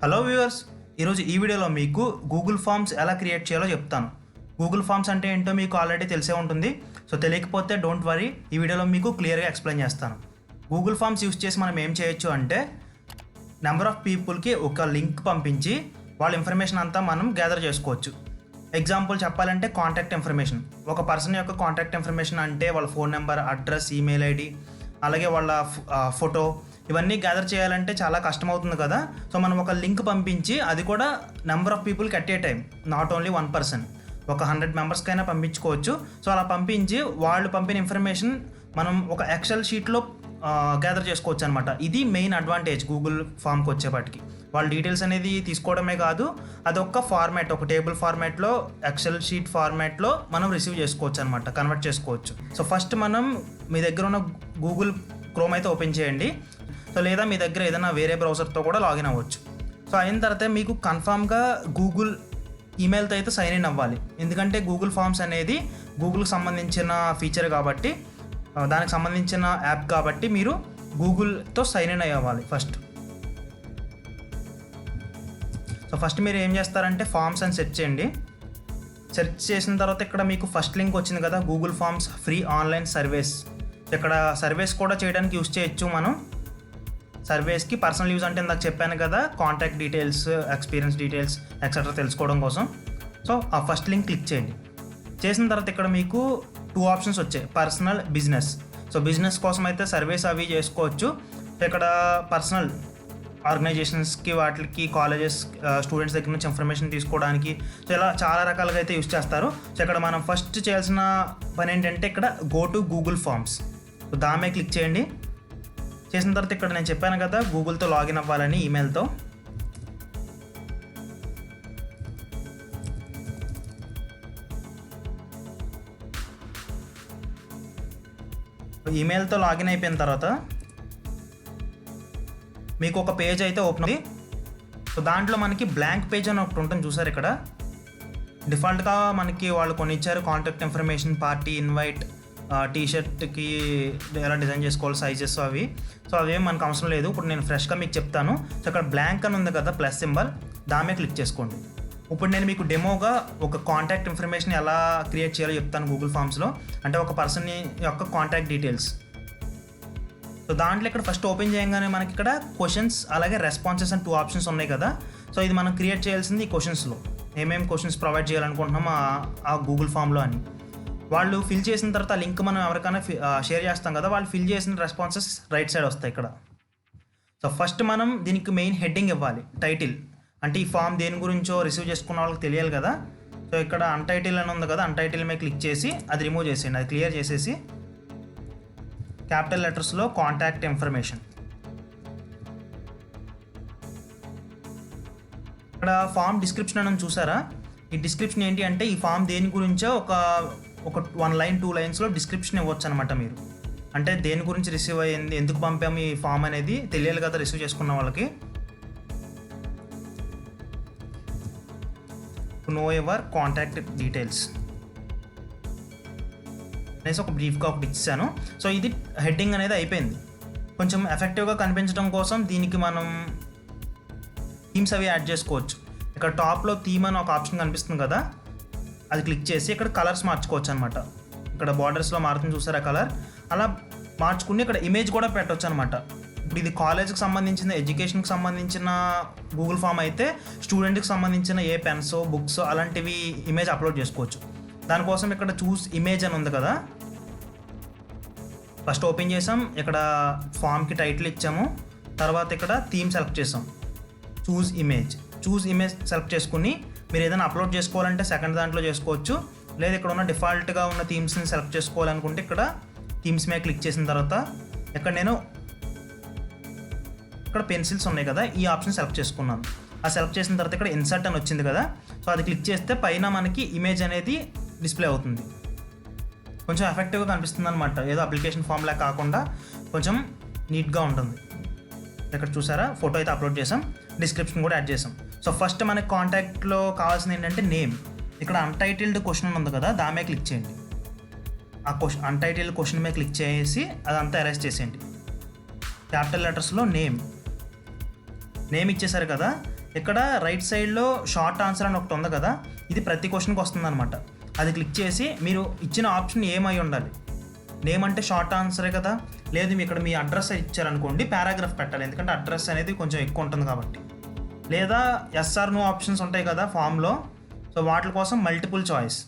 Hello viewers, ఈరోజు ఈ వీడియోలో మీకు గూగుల్ ఫామ్స్ ఎలా క్రియేట్ చేయాలో చెప్తాను. గూగుల్ ఫామ్స్ అంటే ఏంటో మీకు ఆల్రెడీ తెలిసే ఉంటుంది. సో తెలియకపోతే డోంట్ వరీ, ఈ వీడియోలో మీకు క్లియర్గా ఎక్స్ప్లెయిన్ చేస్తాను. గూగుల్ ఫామ్స్ యూస్ చేసి మనం ఏం చేయొచ్చు అంటే నెంబర్ ఆఫ్ పీపుల్కి ఒక లింక్ పంపించి వాళ్ళ ఇన్ఫర్మేషన్ అంతా మనం గ్యాదర్ చేసుకోవచ్చు. ఎగ్జాంపుల్ చెప్పాలంటే కాంటాక్ట్ ఇన్ఫర్మేషన్, ఒక పర్సన్ యొక్క కాంటాక్ట్ ఇన్ఫర్మేషన్ అంటే వాళ్ళ phone number, address, email ID, అలాగే వాళ్ళ ఫోటో, ఇవన్నీ గ్యాదర్ చేయాలంటే చాలా కష్టమవుతుంది కదా. సో మనం ఒక లింక్ పంపించి, అది కూడా నెంబర్ ఆఫ్ పీపుల్కి at a time, not only 1 person, ఒక 100 మెంబర్స్కైనా పంపించుకోవచ్చు. సో అలా పంపించి వాళ్ళు పంపిన ఇన్ఫర్మేషన్ మనం ఒక ఎక్సెల్ షీట్లో గ్యాదర్ చేసుకోవచ్చు అనమాట. ఇది మెయిన్ అడ్వాంటేజ్ గూగుల్ ఫామ్కి వచ్చేపాటికి. వాళ్ళ డీటెయిల్స్ అనేది తీసుకోవడమే కాదు, అదొక ఫార్మాట్, ఒక టేబుల్ ఫార్మాట్లో, ఎక్సెల్ షీట్ ఫార్మాట్లో మనం రిసీవ్ చేసుకోవచ్చు అనమాట, కన్వర్ట్ చేసుకోవచ్చు. సో ఫస్ట్ మనం మీ దగ్గర ఉన్న గూగుల్ క్రోమ్ అయితే ఓపెన్ చేయండి. సో లేదా మీ దగ్గర ఏదైనా వేరే బ్రౌజర్తో కూడా లాగిన్ అవ్వచ్చు. సో అయిన తర్వాత మీకు కన్ఫామ్గా గూగుల్ ఈమెయిల్తో అయితే సైన్ ఇన్ అవ్వాలి. ఎందుకంటే గూగుల్ ఫామ్స్ అనేది గూగుల్కి సంబంధించిన ఫీచర్ కాబట్టి, దానికి సంబంధించిన యాప్ కాబట్టి మీరు గూగుల్తో సైన్ ఇన్ అవ్వాలి ఫస్ట్. సో ఫస్ట్ మీరు ఏం చేస్తారంటే ఫామ్స్ అని సెర్చ్ చేయండి. సెర్చ్ చేసిన తర్వాత ఇక్కడ మీకు ఫస్ట్ లింక్ వచ్చింది కదా, Google forms free online service. ఇక్కడ సర్వీస్ కూడా చేయడానికి యూస్ చేయొచ్చు మనం. సర్వీస్కి పర్సనల్ యూజ్ అంటే ఇందాక చెప్పాను కదా, contact details, experience details etcetera తెలుసుకోవడం కోసం. సో ఆ ఫస్ట్ లింక్ క్లిక్ చేయండి. చేసిన తర్వాత ఇక్కడ మీకు 2 ఆప్షన్స్ వచ్చాయి, పర్సనల్, బిజినెస్. సో బిజినెస్ కోసం అయితే సర్వీస్ అవి చేసుకోవచ్చు. ఇక్కడ పర్సనల్ ఆర్గనైజేషన్స్కి, వాటికి, కాలేజెస్, స్టూడెంట్స్ దగ్గర నుంచి ఇన్ఫర్మేషన్ తీసుకోవడానికి, సో ఇలా చాలా రకాలుగా అయితే యూస్ చేస్తారు. సో ఇక్కడ మనం ఫస్ట్ చేయాల్సిన పని ఏంటంటే ఇక్కడ go to Google forms, so దామే క్లిక్ చేయండి. చేసిన తర్వాత ఇక్కడ నేను చెప్పాను కదా గూగుల్తో లాగిన్ అవ్వాలని ఈమెయిల్తో. ఈమెయిల్తో లాగిన్ అయిపోయిన తర్వాత మీకు ఒక పేజ్ అయితే ఓపెన్ అవుతుంది. సో దాంట్లో మనకి బ్లాంక్ పేజ్ అని ఒకటి ఉంటుంది, చూసారు ఇక్కడ. డిఫాల్ట్గా మనకి వాళ్ళు కొన్ని ఇచ్చారు, కాంటాక్ట్ ఇన్ఫర్మేషన్, పార్టీ ఇన్వైట్, టీషర్ట్కి ఎలా డిజైన్ చేసుకోవాలి, సైజెస్ అవి. సో అవేం మనకు అవసరం లేదు. ఇప్పుడు నేను ఫ్రెష్గా మీకు చెప్తాను. సో ఇక్కడ బ్లాంక్ అని ఉంది కదా ప్లస్ సింబల్, దామే క్లిక్ చేసుకోండి. ఇప్పుడు నేను మీకు డెమోగా ఒక కాంటాక్ట్ ఇన్ఫర్మేషన్ ఎలా క్రియేట్ చేయాలో చెప్తాను గూగుల్ ఫామ్స్లో. అంటే ఒక పర్సన్ యొక్క కాంటాక్ట్ డీటెయిల్స్. సో దాంట్లో ఇక్కడ ఫస్ట్ ఓపెన్ చేయగానే మనకి ఇక్కడ క్వశ్చన్స్ అలాగే రెస్పాన్సెస్ అని 2 ఆప్షన్స్ ఉన్నాయి కదా. సో ఇది మనం క్రియేట్ చేయాల్సింది ఈ క్వశ్చన్స్లో, ఏమేమి క్వశ్చన్స్ ప్రొవైడ్ చేయాలనుకుంటున్నామో ఆ గూగుల్ ఫామ్లో అని. వాళ్ళు ఫిల్ చేసిన తర్వాత ఆ లింక్ మనం ఎవరికైనా షేర్ చేస్తాం కదా, వాళ్ళు ఫిల్ చేసిన రెస్పాన్సెస్ రైట్ సైడ్ వస్తాయి ఇక్కడ. సో ఫస్ట్ మనం దీనికి మెయిన్ హెడ్డింగ్ ఇవ్వాలి, టైటిల్. అంటే ఈ ఫామ్ దేని గురించో రిసీవ్ చేసుకున్న వాళ్ళకి తెలియాలి కదా. సో ఇక్కడ అన్టైటిల్ అని ఉంది కదా, అన్టైటిల్ మీద క్లిక్ చేసి అది రిమూవ్ చేసేయండి, అది క్లియర్ చేసేసి క్యాపిటల్ లెటర్స్లో కాంటాక్ట్ ఇన్ఫర్మేషన్. ఇక్కడ ఫామ్ డిస్క్రిప్షన్ అని చూసారా. ఈ డిస్క్రిప్షన్ ఏంటి అంటే ఈ ఫామ్ దేని గురించో ఒక 1 లైన్ 2 లైన్స్లో డిస్క్రిప్షన్ ఇవ్వచ్చు అనమాట మీరు. అంటే దేని గురించి రిసీవ్ అయ్యింది, ఎందుకు పంపాము ఈ ఫామ్ అనేది తెలియాలి కదా రిసీవ్ చేసుకున్న వాళ్ళకి. నో యువర్ కాంటాక్ట్ డీటెయిల్స్ అనేసి ఒక బ్రీఫ్గా ఒకటి ఇచ్చాను. సో ఇది హెడ్డింగ్ అనేది అయిపోయింది. కొంచెం ఎఫెక్టివ్గా కనిపించడం కోసం దీనికి మనం థీమ్స్ అవి యాడ్ చేసుకోవచ్చు. ఇక్కడ టాప్లో థీమ్ అని ఒక ఆప్షన్ కనిపిస్తుంది కదా, అది క్లిక్ చేసి ఇక్కడ కలర్స్ మార్చుకోవచ్చు అనమాట. ఇక్కడ బార్డర్స్లో మారుతుంది చూసారా కలర్, అలా మార్చుకుని ఇక్కడ ఇమేజ్ కూడా పెట్టవచ్చు అనమాట. ఇప్పుడు ఇది కాలేజ్కి సంబంధించిన, ఎడ్యుకేషన్కి సంబంధించిన గూగుల్ ఫామ్ అయితే స్టూడెంట్కి సంబంధించిన ఏ పెన్స్, బుక్స్ అలాంటివి ఇమేజ్ అప్లోడ్ చేసుకోవచ్చు. దానికోసం ఇక్కడ చూస్ ఇమేజ్ అని ఉంది కదా, ఫస్ట్ ఓపెన్ చేసాం. ఇక్కడ ఫామ్కి టైటిల్ ఇచ్చాము, తర్వాత ఇక్కడ థీమ్ సెలెక్ట్ చేసాం, చూస్ ఇమేజ్ సెలెక్ట్ చేసుకుని మీరు ఏదైనా అప్లోడ్ చేసుకోవాలంటే సెకండ్ దాంట్లో చేసుకోవచ్చు. లేదా ఇక్కడ ఉన్న డిఫాల్ట్గా ఉన్న థీమ్స్ని సెలెక్ట్ చేసుకోవాలనుకుంటే ఇక్కడ థీమ్స్ మీద క్లిక్ చేసిన తర్వాత ఇక్కడ పెన్సిల్స్ ఉన్నాయి కదా, ఈ ఆప్షన్ సెలెక్ట్ చేసుకున్నాను. ఆ సెలెక్ట్ చేసిన తర్వాత ఇక్కడ ఇన్సర్ట్ అని వచ్చింది కదా, సో అది క్లిక్ చేస్తే పైన మనకి ఇమేజ్ అనేది డిస్ప్లే అవుతుంది. కొంచెం ఎఫెక్టివ్గా కనిపిస్తుంది అనమాట, ఏదో అప్లికేషన్ ఫామ్లా కాకుండా కొంచెం నీట్గా ఉంటుంది. ఇక్కడ చూసారా ఫోటో అయితే అప్లోడ్ చేసాం, డిస్క్రిప్షన్ కూడా యాడ్ చేసాం. సో ఫస్ట్ మనకి కాంటాక్ట్లో కావాల్సింది ఏంటంటే నేమ్. ఇక్కడ అన్టైటిల్డ్ క్వశ్చన్ ఉంది కదా, దామే క్లిక్ చేయండి. ఆ అన్టైటిల్డ్ క్వశ్చన్ మీద క్లిక్ చేసి అదంతా ఎరేజ్ చేసేయండి. క్యాపిటల్ లెటర్స్లో నేమ్ ఇచ్చేసారు కదా. ఇక్కడ రైట్ సైడ్లో షార్ట్ ఆన్సర్ అని ఒకటి ఉంది కదా, ఇది ప్రతి క్వశ్చన్కి వస్తుంది అనమాట. అది క్లిక్ చేసి మీరు ఇచ్చిన ఆప్షన్ ఏమై ఉండాలి. నేమ్ అంటే షార్ట్ ఆన్సరే కదా, లేదు ఇక్కడ మీ అడ్రస్ ఇచ్చారనుకోండి పారాగ్రాఫ్ పెట్టాలి, ఎందుకంటే అడ్రస్ అనేది కొంచెం ఎక్కువ ఉంటుంది కాబట్టి. లేదా ఎస్ఆర్ నో ఆప్షన్స్ ఉంటాయి కదా ఫామ్లో, సో వాటి కోసం multiple choice.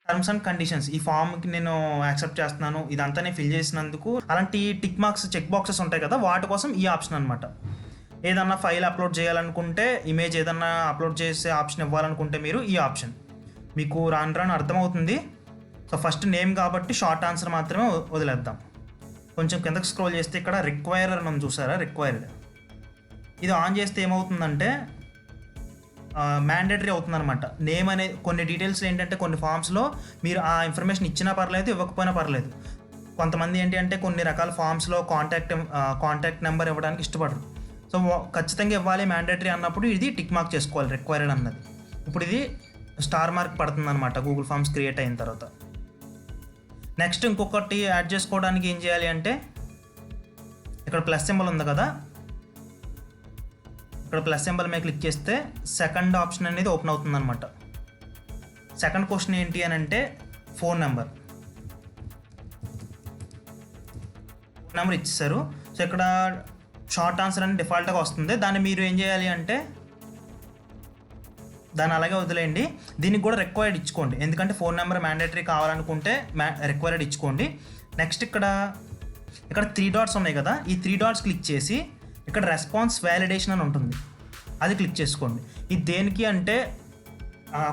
Terms and conditions, ఈ ఫామ్కి నేను యాక్సెప్ట్ చేస్తున్నాను, ఇదంతా నేను ఫిల్ చేసినందుకు అలాంటి టిక్ మార్క్స్ చెక్ బాక్సెస్ ఉంటాయి కదా, వాటి కోసం ఈ ఆప్షన్ అనమాట. ఏదన్నా ఫైల్ అప్లోడ్ చేయాలనుకుంటే, ఇమేజ్ ఏదన్నా అప్లోడ్ చేసే ఆప్షన్ ఇవ్వాలనుకుంటే మీరు ఈ ఆప్షన్ మీకు రాను అర్థమవుతుంది. సో ఫస్ట్ నేమ్ కాబట్టి షార్ట్ ఆన్సర్ మాత్రమే వదిలేద్దాం. కొంచెం కిందకి స్క్రోల్ చేస్తే ఇక్కడ రిక్వైర్ అని మనం చూసారా, రిక్వైర్డ్, ఇది ఆన్ చేస్తే ఏమవుతుందంటే మ్యాండేటరీ అవుతుందన్నమాట. నేమ్ అనే కొన్ని డీటెయిల్స్ ఏంటంటే కొన్ని ఫామ్స్లో మీరు ఆ ఇన్ఫర్మేషన్ ఇచ్చినా పర్లేదు, ఇవ్వకపోయినా పర్లేదు. కొంతమంది ఏంటి అంటే కొన్ని రకాల ఫామ్స్లో కాంటాక్ట్ నెంబర్ ఇవ్వడానికి ఇష్టపడరు. సో ఖచ్చితంగా ఇవ్వాలి మ్యాండేటరీ అన్నప్పుడు ఇది టిక్ మార్క్ చేసుకోవాలి రిక్వైర్డ్ అన్నది. ఇప్పుడు ఇది స్టార్ మార్క్ పడుతుంది అనమాట గూగుల్ ఫామ్స్ క్రియేట్ అయిన తర్వాత. నెక్స్ట్ ఇంకొకటి యాడ్ చేసుకోవడానికి ఏం చేయాలి అంటే ఇక్కడ ప్లస్ సింబల్ ఉంది కదా, ఇక్కడ ప్లస్ సింబల్ మీద క్లిక్ చేస్తే సెకండ్ ఆప్షన్ అనేది ఓపెన్ అవుతుంది అనమాట. సెకండ్ క్వశ్చన్ ఏంటి అని అంటే ఫోన్ నెంబర్ ఇచ్చేసారు. సో ఇక్కడ షార్ట్ ఆన్సర్ అని డిఫాల్ట్గా వస్తుంది. దాన్ని మీరు ఏం చేయాలి అంటే దాన్ని అలాగే వదిలేయండి. దీనికి కూడా రిక్వైర్డ్ ఇచ్చుకోండి, ఎందుకంటే ఫోన్ నెంబర్ మ్యాండేటరీ కావాలనుకుంటే రిక్వైర్డ్ ఇచ్చుకోండి. నెక్స్ట్ ఇక్కడ 3 డాట్స్ ఉన్నాయి కదా, ఈ 3 డాట్స్ క్లిక్ చేసి ఇక్కడ రెస్పాన్స్ వ్యాలిడేషన్ అని ఉంటుంది, అది క్లిక్ చేసుకోండి. ఇది దేనికి అంటే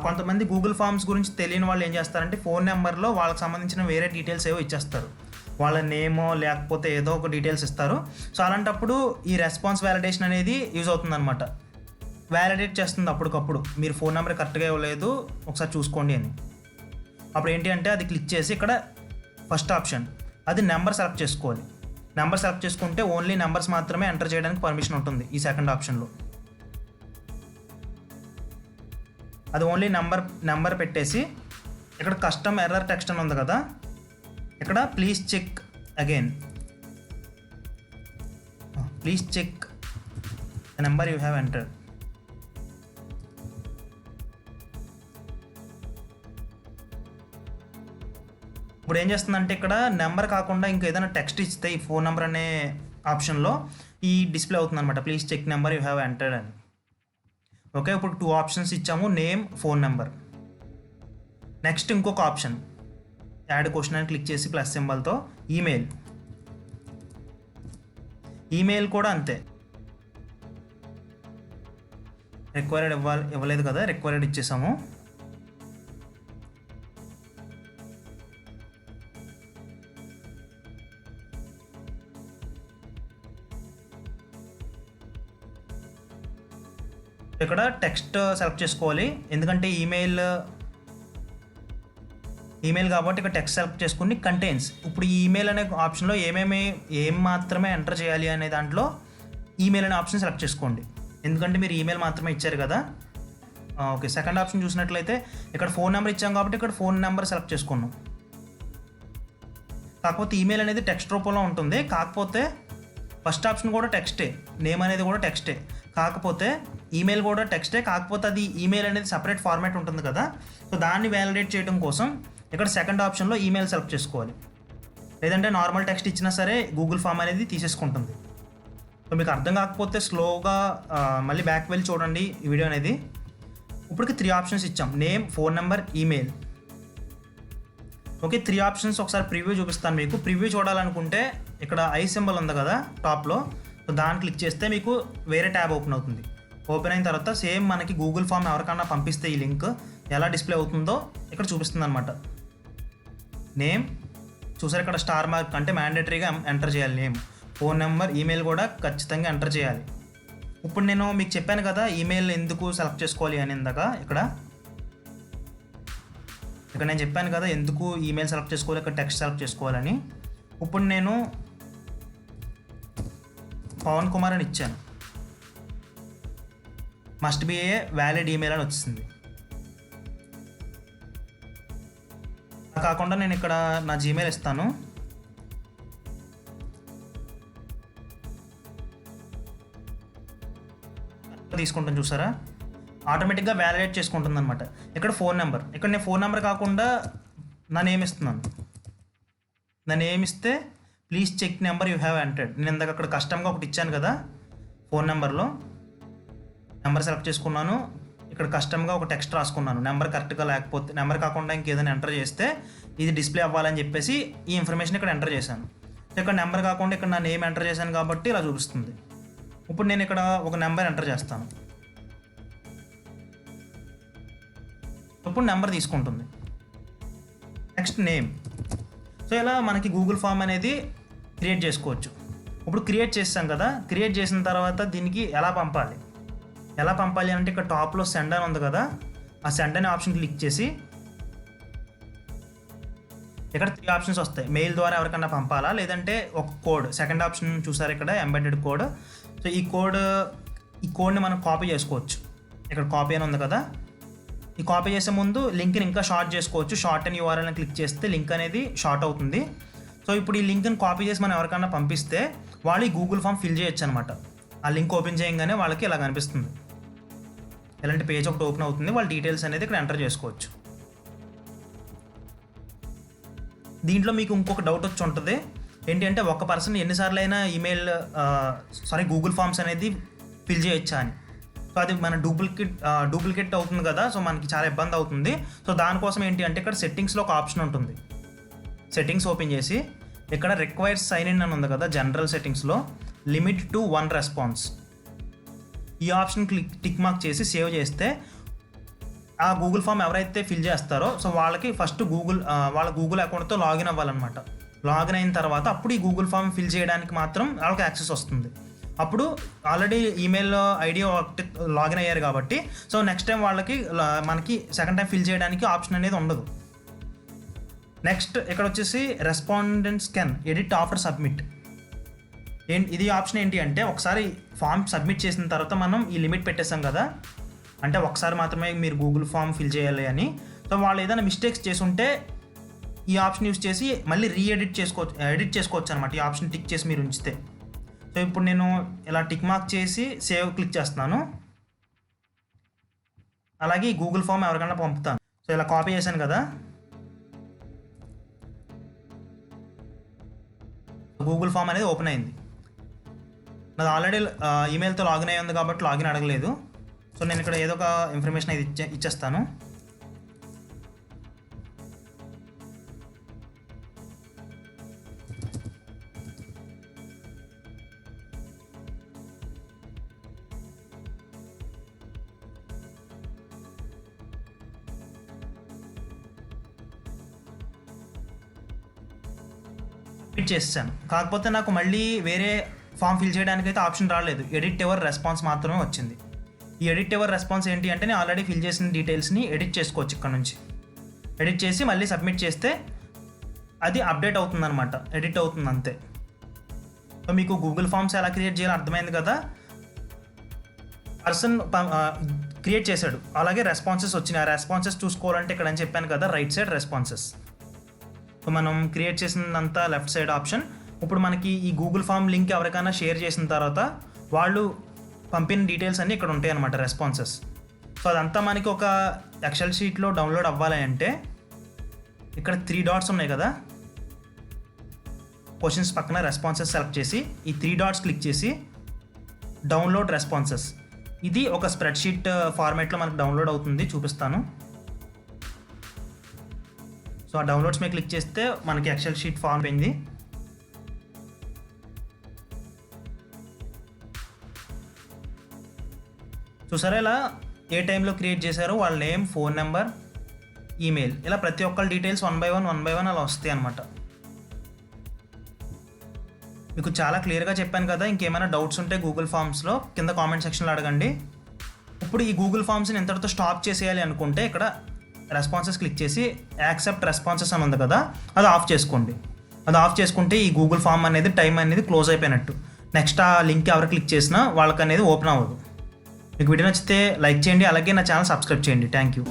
కొంతమంది గూగుల్ ఫామ్స్ గురించి తెలియని వాళ్ళు ఏం చేస్తారంటే ఫోన్ నెంబర్లో వాళ్ళకి సంబంధించిన వేరే డీటెయిల్స్ ఏవో ఇచ్చేస్తారు, వాళ్ళ నేమో లేకపోతే ఏదో ఒక డీటెయిల్స్ ఇస్తారు. సో అలాంటప్పుడు ఈ రెస్పాన్స్ వ్యాలిడేషన్ అనేది యూజ్ అవుతుందన్నమాట. వ్యాలిడేట్ చేస్తుంది అప్పటికప్పుడు, మీరు ఫోన్ నెంబర్ కరెక్ట్గా ఇవ్వలేదు ఒకసారి చూసుకోండి అని. అప్పుడు ఏంటి అంటే అది క్లిక్ చేసి ఇక్కడ ఫస్ట్ ఆప్షన్ అది నెంబర్ సెలెక్ట్ చేసుకోవాలి. నెంబర్ సెలెక్ట్ చేసుకుంటే ఓన్లీ నెంబర్స్ మాత్రమే ఎంటర్ చేయడానికి పర్మిషన్ ఉంటుంది ఈ సెకండ్ ఆప్షన్లో. అది ఓన్లీ నెంబర్ పెట్టేసి ఇక్కడ కస్టమ్ ఎర్రర్ టెక్స్ట్ అని ఉంది కదా, ఇక్కడ please check again, please check the number you have entered. ఇప్పుడు ఏం చేస్తుందంటే ఇక్కడ నెంబర్ కాకుండా ఇంకా ఏదైనా టెక్స్ట్ ఇస్తే ఈ ఫోన్ నెంబర్ అనే ఆప్షన్లో ఈ డిస్ప్లే అవుతుంది అనమాట, please check number you have entered అని. ఓకే, ఇప్పుడు 2 ఆప్షన్స్ ఇచ్చాము, నేమ్, ఫోన్ నెంబర్. నెక్స్ట్ ఇంకొక ఆప్షన్ యాడ్ క్వశ్చన్ అని క్లిక్ చేసి ప్లస్ సింబల్తో ఈమెయిల్ కూడా అంతే, రిక్వైర్డ్ ఇవ్వలేదు కదా, రిక్వైర్డ్ ఇచ్చేసాము. ఇక్కడ టెక్స్ట్ సెలెక్ట్ చేసుకోవాలి, ఎందుకంటే ఈమెయిల్ కాబట్టి ఇక్కడ టెక్స్ట్ సెలెక్ట్ చేసుకుని కంటైన్స్. ఇప్పుడు ఈ ఈమెయిల్ అనే ఆప్షన్లో ఏం మాత్రమే ఎంటర్ చేయాలి అనే దాంట్లో ఈమెయిల్ అనే ఆప్షన్ సెలెక్ట్ చేసుకోండి, ఎందుకంటే మీరు ఈమెయిల్ మాత్రమే ఇచ్చారు కదా. ఓకే, సెకండ్ ఆప్షన్ చూసినట్లయితే ఇక్కడ ఫోన్ నెంబర్ ఇచ్చాం కాబట్టి ఇక్కడ ఫోన్ నెంబర్ సెలెక్ట్ చేసుకున్నాం. కాకపోతే ఈమెయిల్ అనేది టెక్స్ట్ రూపంలో ఉంటుంది, కాకపోతే ఫస్ట్ ఆప్షన్ కూడా టెక్స్టే, నేమ్ అనేది కూడా టెక్స్టే, కాకపోతే ఈమెయిల్ కూడా టెక్స్టే, కాకపోతే అది ఈమెయిల్ అనేది సపరేట్ ఫార్మాట్ ఉంటుంది కదా. సో దాన్ని వ్యాలిడేట్ చేయడం కోసం ఇక్కడ సెకండ్ ఆప్షన్లో ఈమెయిల్ సెలెక్ట్ చేసుకోవాలి, లేదంటే నార్మల్ టెక్స్ట్ ఇచ్చినా సరే గూగుల్ ఫామ్ అనేది తీసేసుకుంటుంది. సో మీకు అర్థం కాకపోతే స్లోగా మళ్ళీ బ్యాక్ వెళ్ళి చూడండి ఈ వీడియో అనేది. ఇప్పటికి 3 ఆప్షన్స్ ఇచ్చాం, name, phone number, email. Okay, 3 options ఒకసారి ప్రివ్యూ చూపిస్తాను మీకు. ప్రివ్యూ చూడాలనుకుంటే ఇక్కడ ఐ సింబల్ ఉంది కదా టాప్లో, సో దాన్ని క్లిక్ చేస్తే మీకు వేరే ట్యాబ్ ఓపెన్ అవుతుంది. ఓపెన్ అయిన తర్వాత సేమ్ మనకి గూగుల్ ఫామ్ ఎవరికన్నా పంపిస్తే ఈ లింక్ ఎలా డిస్ప్లే అవుతుందో ఇక్కడ చూపిస్తుంది అనమాట. నేమ్ చూసారు, ఇక్కడ స్టార్ మార్క్ అంటే మ్యాండేటరీగా ఎంటర్ చేయాలి నేమ్, ఫోన్ నెంబర్, ఈమెయిల్ కూడా ఖచ్చితంగా ఎంటర్ చేయాలి. ఇప్పుడు నేను మీకు చెప్పాను కదా ఈమెయిల్ ఎందుకు సెలెక్ట్ చేసుకోవాలి అని. ఇందాక ఇక్కడ నేను చెప్పాను కదా ఎందుకు ఈమెయిల్ సెలెక్ట్ చేసుకోవాలి, ఇక్కడ టెక్స్ట్ సెలెక్ట్ చేసుకోవాలని. ఇప్పుడు నేను పవన్ కుమార్ అని ఇచ్చాను, must be a valid email అని వచ్చింది. కాకుండా నేను ఇక్కడ నా జీమెయిల్ ఇస్తాను, తీసుకుంటాను చూసారా, ఆటోమేటిక్గా వ్యాలిడేట్ చేసుకుంటుంది అనమాట. ఇక్కడ ఫోన్ నెంబర్, ఇక్కడ నేను ఫోన్ నెంబర్ కాకుండా నా నేమ్ ఇస్తున్నాను. నా నేమ్ ఇస్తే please check number you have entered. నేను ఇందాక అక్కడ కస్టమ్గా ఒకటి ఇచ్చాను కదా, ఫోన్ నెంబర్లో నెంబర్ సెలెక్ట్ చేసుకున్నాను. ఇక్కడ కస్టమ్గా ఒక టెక్స్ట్ రాసుకున్నాను. నెంబర్ కరెక్ట్గా లేకపోతే, నెంబర్ కాకుండా ఇంకేదైనా ఎంటర్ చేస్తే ఇది డిస్ప్లే అవ్వాలని చెప్పేసి ఈ ఇన్ఫర్మేషన్ ఇక్కడ ఎంటర్ చేశాను. ఇక్కడ నెంబర్ కాకుండా ఇక్కడ నా నేమ్ ఎంటర్ చేశాను కాబట్టి ఇలా చూపిస్తుంది. ఇప్పుడు నేను ఇక్కడ ఒక నెంబర్ ఎంటర్ చేస్తాను. ఇప్పుడు నెంబర్ తీసుకుంటుంది. Next name. సో ఇలా మనకి గూగుల్ ఫామ్ అనేది క్రియేట్ చేసుకోవచ్చు. ఇప్పుడు క్రియేట్ చేసాం కదా, క్రియేట్ చేసిన తర్వాత దీనికి ఎలా పంపాలి అంటే ఇక్కడ టాప్లో సెండ్ అని ఉంది కదా, ఆ సెండ్ అనే ఆప్షన్ క్లిక్ చేసి ఇక్కడ 3 ఆప్షన్స్ వస్తాయి. మెయిల్ ద్వారా ఎవరికన్నా పంపాలా, లేదంటే ఒక కోడ్. సెకండ్ ఆప్షన్ చూసారు ఇక్కడ ఎంబెడెడ్ కోడ్. సో ఈ కోడ్ని మనం కాపీ చేసుకోవచ్చు. ఇక్కడ కాపీ అని ఉంది కదా, ఈ కాపీ చేసే ముందు లింక్ని ఇంకా షార్ట్ చేసుకోవచ్చు. షార్ట్ అని URL అని క్లిక్ చేస్తే లింక్ అనేది షార్ట్ అవుతుంది. సో ఇప్పుడు ఈ లింక్ని కాపీ చేసి మనం ఎవరికన్నా పంపిస్తే వాళ్ళు ఈ గూగుల్ ఫామ్ ఫిల్ చేయొచ్చు అనమాట. ఆ లింక్ ఓపెన్ చేయగానే వాళ్ళకి ఇలా కనిపిస్తుంది, ఇలాంటి పేజ్ ఒకటి ఓపెన్ అవుతుంది. వాళ్ళ డీటెయిల్స్ అనేది ఇక్కడ ఎంటర్ చేసుకోవచ్చు. దీంట్లో మీకు ఇంకొక డౌట్ వచ్చి ఉంటుంది, ఏంటి అంటే ఒక పర్సన్ ఎన్నిసార్లు అయినా గూగుల్ ఫామ్స్ అనేది ఫిల్ చేయొచ్చా అని. సో అది మన డూప్లికేట్ అవుతుంది కదా, సో మనకి చాలా ఇబ్బంది అవుతుంది. సో దానికోసం ఏంటి అంటే ఇక్కడ సెట్టింగ్స్లో ఒక ఆప్షన్ ఉంటుంది. సెట్టింగ్స్ ఓపెన్ చేసి ఇక్కడ రిక్వైర్డ్ సైన్ ఇన్ అని ఉంది కదా, జనరల్ సెట్టింగ్స్లో లిమిట్ టు 1 రెస్పాన్స్, ఈ ఆప్షన్ టిక్ మార్క్ చేసి సేవ్ చేస్తే ఆ గూగుల్ ఫామ్ ఎవరైతే ఫిల్ చేస్తారో సో వాళ్ళకి ఫస్ట్ వాళ్ళ గూగుల్ అకౌంట్తో లాగిన్ అవ్వాలన్నమాట. లాగిన్ అయిన తర్వాత అప్పుడు ఈ గూగుల్ ఫామ్ ఫిల్ చేయడానికి మాత్రం వాళ్ళకి యాక్సెస్ వస్తుంది. అప్పుడు ఆల్రెడీ ఈమెయిల్ ఐడి ఒకటి లాగిన్ అయ్యారు కాబట్టి సో నెక్స్ట్ టైం మనకి సెకండ్ టైం ఫిల్ చేయడానికి ఆప్షన్ అనేది ఉండదు. నెక్స్ట్ ఇక్కడ వచ్చేసి respondents can edit after submit. ఇది ఆప్షన్ ఏంటి అంటే ఒకసారి ఫామ్ సబ్మిట్ చేసిన తర్వాత మనం ఈ లిమిట్ పెట్టేసాం కదా, అంటే ఒకసారి మాత్రమే మీరు గూగుల్ ఫామ్ ఫిల్ చేయాలి అని. సో వాళ్ళు ఏదైనా మిస్టేక్స్ చేసుంటే ఈ ఆప్షన్ యూస్ చేసి మళ్ళీ ఎడిట్ చేసుకోవచ్చు అనమాట. ఈ ఆప్షన్ టిక్ చేసి మీరు ఉంచితే. సో ఇప్పుడు నేను ఇలా టిక్ మార్క్ చేసి సేవ్ క్లిక్ చేస్తున్నాను. అలాగే ఈ గూగుల్ ఫామ్ ఎవరికైనా పంపుతాను. సో ఇలా కాపీ చేశాను కదా, గూగుల్ ఫామ్ అనేది ఓపెన్ అయింది. నాది ఆల్రెడీ ఈమెయిల్తో లాగిన్ అయ్యి ఉంది కాబట్టి లాగిన్ అడగలేదు. సో నేను ఇక్కడ ఏదో ఒక ఇన్ఫర్మేషన్ అయితే ఇచ్చేస్తాను. ఎడిట్ చేసాను, కాకపోతే నాకు మళ్ళీ వేరే ఫామ్ ఫిల్ చేయడానికి అయితే ఆప్షన్ రాలేదు. ఎడిట్ యువర్ రెస్పాన్స్ మాత్రమే వచ్చింది. ఈ ఎడిట్ యువర్ రెస్పాన్స్ ఏంటి అంటే నేను ఆల్రెడీ ఫిల్ చేసిన డీటెయిల్స్ని ఎడిట్ చేసుకోవచ్చు. ఇక్కడ నుంచి ఎడిట్ చేసి మళ్ళీ సబ్మిట్ చేస్తే అది అప్డేట్ అవుతుంది అనమాట, ఎడిట్ అవుతుంది అంతే. సో మీకు గూగుల్ ఫామ్స్ ఎలా క్రియేట్ చేయాలో అర్థమైంది కదా. పర్సన్ క్రియేట్ చేశాడు, అలాగే రెస్పాన్సెస్ వచ్చినాయి. ఆ రెస్పాన్సెస్ చూసుకోవాలంటే ఇక్కడ అని చెప్పాను కదా, రైట్ సైడ్ రెస్పాన్సెస్. సో మనం క్రియేట్ చేసినంతా లెఫ్ట్ సైడ్ ఆప్షన్. ఇప్పుడు మనకి ఈ గూగుల్ ఫామ్ లింక్ ఎవరికైనా షేర్ చేసిన తర్వాత వాళ్ళు పంపిన డీటెయిల్స్ అన్నీ ఇక్కడ ఉంటాయి అన్నమాట, రెస్పాన్సెస్. సో అదంతా మనకి ఒక ఎక్సెల్ షీట్లో డౌన్లోడ్ అవ్వాలి అంటే ఇక్కడ 3 డాట్స్ ఉన్నాయి కదా, క్వశ్చన్స్ పక్కన రెస్పాన్సెస్ సెలెక్ట్ చేసి ఈ 3 డాట్స్ క్లిక్ చేసి డౌన్లోడ్ రెస్పాన్సెస్. ఇది ఒక స్ప్రెడ్షీట్ ఫార్మాట్లో మనకు డౌన్లోడ్ అవుతుంది, చూపిస్తాను. సో ఆ డౌన్లోడ్స్ మీద క్లిక్ చేస్తే మనకి ఎక్సెల్ షీట్ ఫామ్ అయింది. చూసారా ఇలా ఏ టైంలో క్రియేట్ చేశారో వాళ్ళ నేమ్, ఫోన్ నెంబర్, ఈమెయిల్, ఇలా ప్రతి ఒక్కరి డీటెయిల్స్ 1 బై 1 అలా వస్తాయి అన్నమాట. మీకు చాలా క్లియర్గా చెప్పాను కదా. ఇంకేమైనా డౌట్స్ ఉంటే గూగుల్ ఫామ్స్లో కింద కామెంట్ సెక్షన్లో అడగండి. ఇప్పుడు ఈ గూగుల్ ఫామ్స్ని ఎంతటితో స్టాప్ చేసేయాలి అనుకుంటే ఇక్కడ రెస్పాన్సెస్ క్లిక్ చేసి యాక్సెప్ట్ రెస్పాన్సెస్ అని ఉంది కదా, అది ఆఫ్ చేసుకోండి. అది ఆఫ్ చేసుకుంటే ఈ గూగుల్ ఫామ్ అనేది టైం అనేది క్లోజ్ అయిపోయినట్టు. నెక్స్ట్ ఆ లింక్ ఎవరు క్లిక్ చేసినా వాళ్ళకి అనేది ఓపెన్ అవ్వదు. మీకు వీడియో నచ్చితే లైక్ చేయండి, అలాగే నా ఛానల్ సబ్స్క్రైబ్ చేయండి. Thank you.